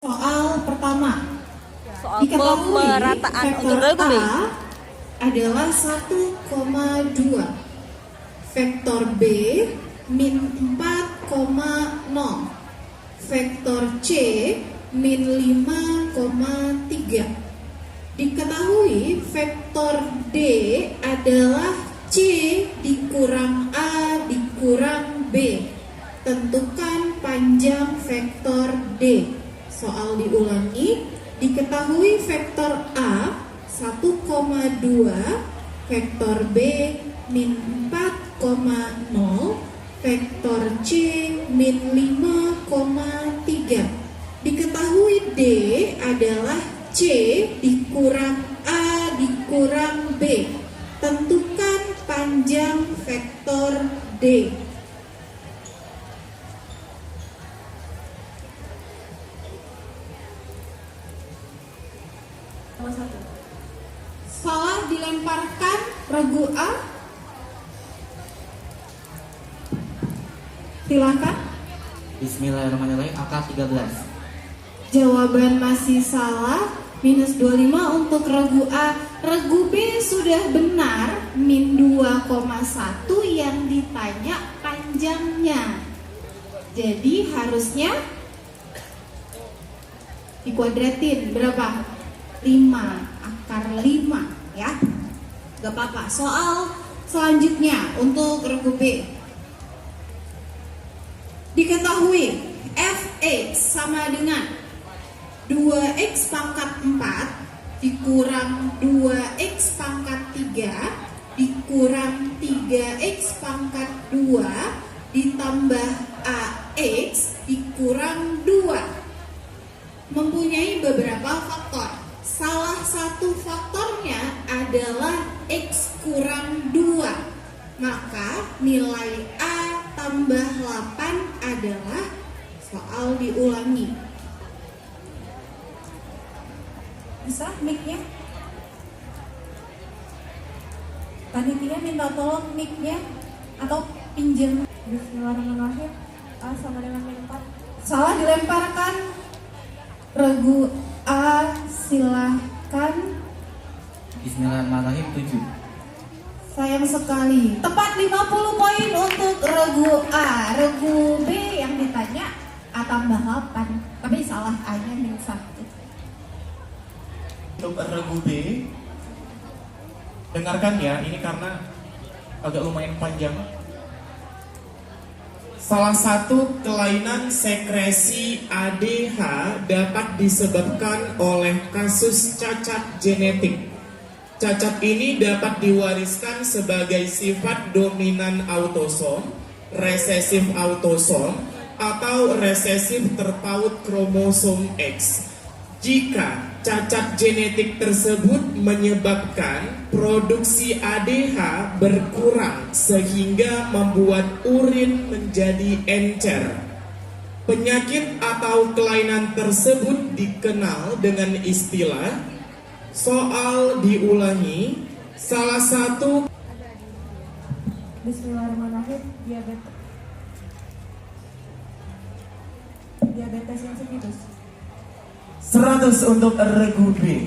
Soal pertama, Soal diketahui pemerataan untuk vektor regu B. A adalah 1,2, vektor B min 4,0, vektor C min 5,3. Diketahui vektor D adalah C dikurang A dikurang B. Tentukan panjang vektor D. Soal diulangi, diketahui vektor A 1,2, vektor B min 4,0, vektor C min 5,3. Diketahui D adalah C dikurang A dikurang B. Tentukan panjang vektor D. Salah dilemparkan regu A. Silakan. Bismillahirrahmanirrahim. Angka 13. Jawaban masih salah, minus 25 untuk regu A. Regu B sudah benar, min 2,1 yang ditanya panjangnya. Jadi harusnya dikuadratin berapa? 5, akar 5 ya. Gak apa-apa. Soal selanjutnya untuk regu B. Diketahui fx sama dengan 2x pangkat 4 dikurang 2x pangkat 3 dikurang 3x pangkat 2 ditambah ax dikurang 2 mempunyai beberapa faktor. Salah satu faktornya adalah x kurang 2. Maka nilai A tambah 8 adalah soal diulangi. Bisa mic-nya? Panitia minta tolong mic-nya atau pinjam. Bismillahirrahmanirrahim. A sama dengan min 4. Salah dilemparkan regu A, silahkan. Bismillahirrahmanirrahim. 7. Sayang sekali, tepat 50 poin untuk regu A. Regu B yang ditanya A tambah 8, tapi salah, A-nya min 1. Untuk regu B, dengarkan ya, ini karena agak lumayan panjang. Salah satu kelainan sekresi ADH dapat disebabkan oleh kasus cacat genetik. Cacat ini dapat diwariskan sebagai sifat dominan autosom, resesif autosom, atau resesif terpaut kromosom X. Jika cacat genetik tersebut menyebabkan produksi ADH berkurang sehingga membuat urin menjadi encer. Penyakit atau kelainan tersebut dikenal dengan istilah soal diulangi. Salah satu Bismillahirrahmanirrahim. Diabetes insipidus. 100 untuk regu B.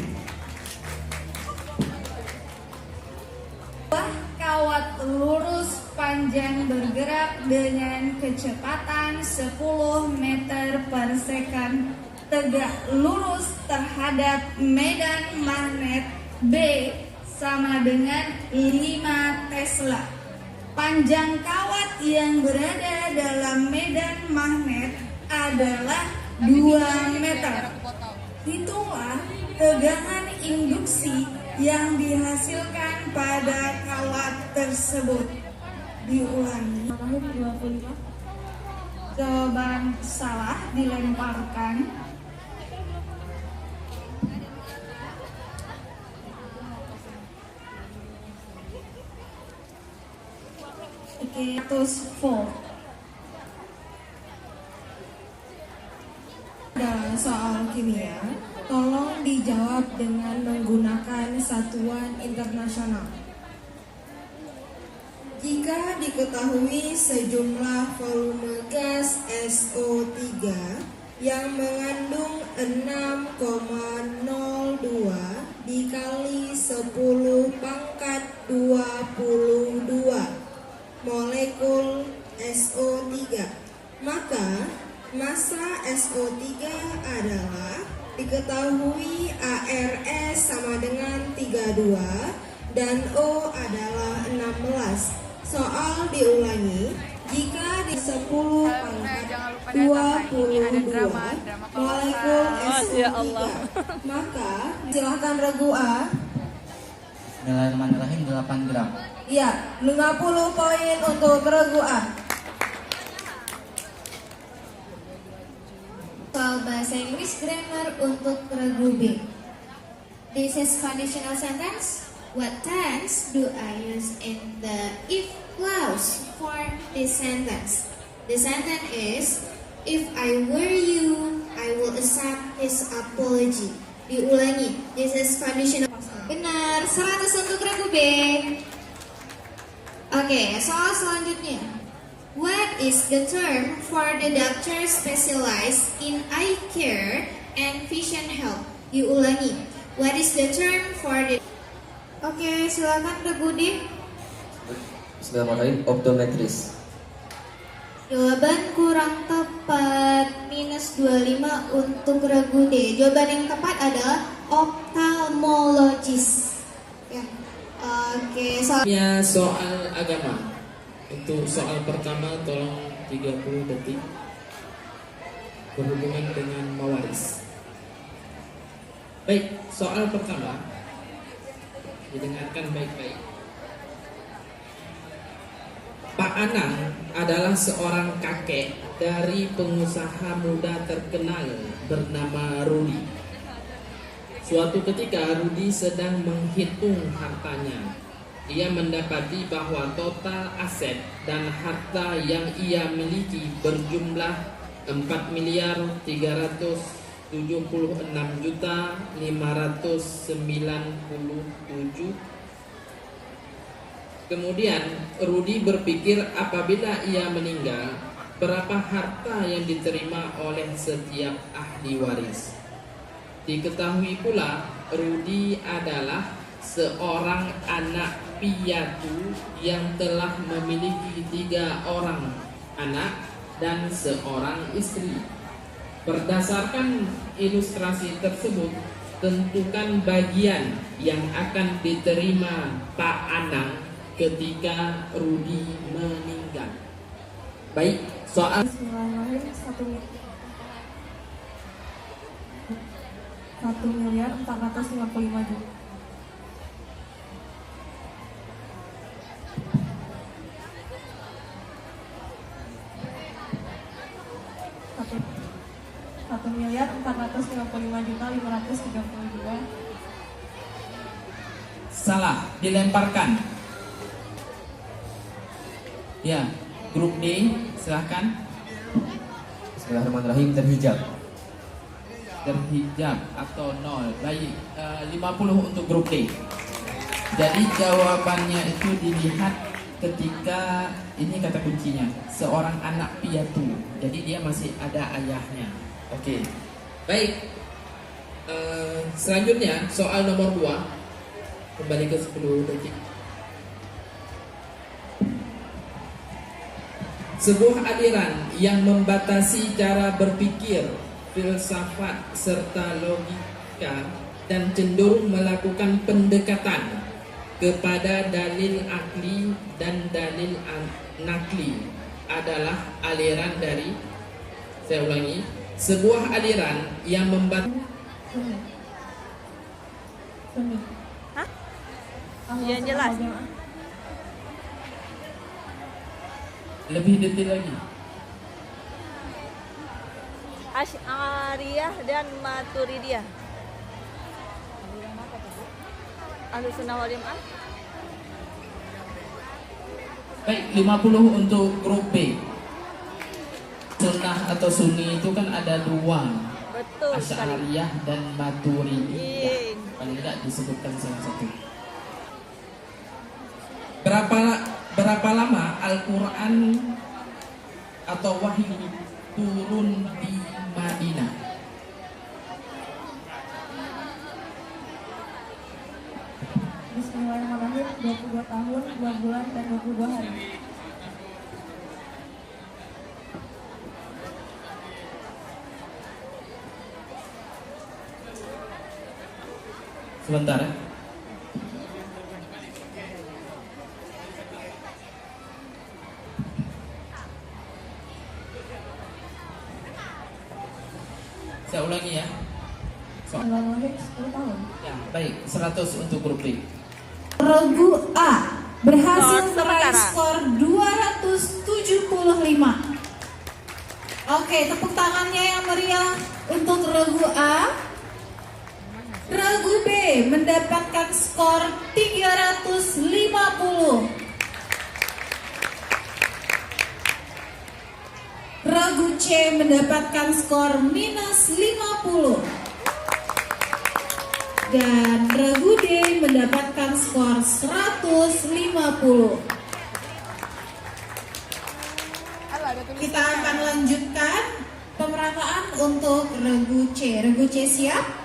Kawat lurus panjang bergerak dengan kecepatan 10 meter per second tegak lurus terhadap medan magnet B sama dengan 5 Tesla. Panjang kawat yang berada dalam medan magnet adalah 2 meter. Hitunglah tegangan induksi yang dihasilkan pada kawat tersebut. Diulangi. 25. Jawaban salah dilemparkan. Oke, 100 volt. Dalam soal kimia, tolong dijawab dengan menggunakan satuan internasional. Jika diketahui sejumlah volume gas SO3 yang mengandung 6,02 dikali 10 pangkat 22 molekul SO3. Maka massa SO3 adalah diketahui ARS sama dengan 32 dan O adalah 16. Soal diulangi, jika di 10 pangkat 22 molekul SO3, maka Silahkan regu A. Bismillahirrahmanirrahim 8 gram. Iya, 50 poin untuk regu A. Soal bahasa Inggris grammar untuk regu B. This is conditional sentence. What tense do I use in the if clause for this sentence? The sentence is, if I were you, I will accept his apology. Diulangi, this is conditional. Benar, 100 untuk regu B. Oke, soal selanjutnya. What is the term for the doctor specialized in eye care and vision health? Diulangi, what is the term for the... Oke, silakan regu D. Bismillahirrahmanirrahim, optometris. Jawaban kurang tepat, minus 25 untuk regu D. Jawaban yang tepat adalah ophthalmologist. Ya. Oke, Soal agama. Untuk soal pertama tolong 30 detik berhubungan dengan mawaris. Baik, soal pertama didengarkan baik-baik. Pak Anang adalah seorang kakek dari pengusaha muda terkenal bernama Rudi. Suatu ketika Rudi sedang menghitung hartanya. Ia mendapati bahwa total aset dan harta yang ia miliki berjumlah 4.376.597. Kemudian Rudi berpikir apabila ia meninggal, berapa harta yang diterima oleh setiap ahli waris. Diketahui pula Rudi adalah seorang anak piatu yang telah memiliki 3 orang anak dan seorang istri. Berdasarkan ilustrasi tersebut, tentukan bagian yang akan diterima Pak Anang ketika Rudi meninggal. Baik, soal Bismillahirrahmanirrahim. 1.455.000.000. $1.455.532. salah, dilemparkan. Ya, grup D, silahkan. Bismillahirrahmanirrahim, terhijab. Terhijab atau 0. Baik, 50 untuk grup D. Jadi jawabannya itu dilihat ketika ini kata kuncinya, seorang anak piatu. Jadi dia masih ada ayahnya. Oke. Baik. Selanjutnya soal nomor 2. Kembali ke 10 detik. Sebuah aliran yang membatasi cara berpikir, filsafat serta logika dan cenderung melakukan pendekatan kepada dalil akli dan dalil nakli adalah aliran dari, saya ulangi, sebuah aliran yang membatasi. Hah? Yang jelas. Lebih detail lagi. Asy'ariyah dan Maturidiyah. Ahlussunnah wal Jamaah. Baik, 50 untuk grup B. Sunnah atau Sunni itu kan ada 2. Betul sekali. Asy'ariyah dan Maturidiyah. Iya. Paling tidak disebutkan salah satu. Berapa lama Al-Quran atau wahyu turun di Madinah. Bismillahirrahmanirrahim. 22 tahun, 2 bulan, dan 22 hari. Sebentar ya. Saya ulangi ya. Bismillahirrahmanirrahim. 10 tahun. Ya, baik. 100 untuk grup D. Regu A berhasil Skor meraih sementara. skor 275. Oke, tepuk tangannya yang meriah untuk regu A. Regu B mendapatkan skor 350. Regu C mendapatkan skor minus 50. Dan regu D mendapatkan skor 150. Kita akan lanjutkan pemerataan untuk regu C. Regu C siap?